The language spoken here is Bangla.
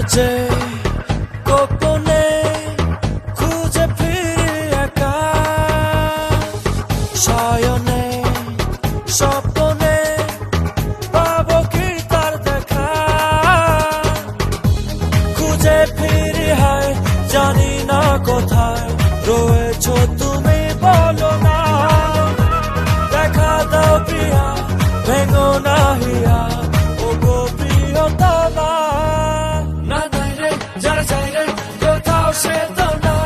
যে গোপনে খুঁজে ফিরি একা শয়নে স্বপ্নে পাবো কি তার দেখা খুঁজে ফিরি হয় জানি না কোথায়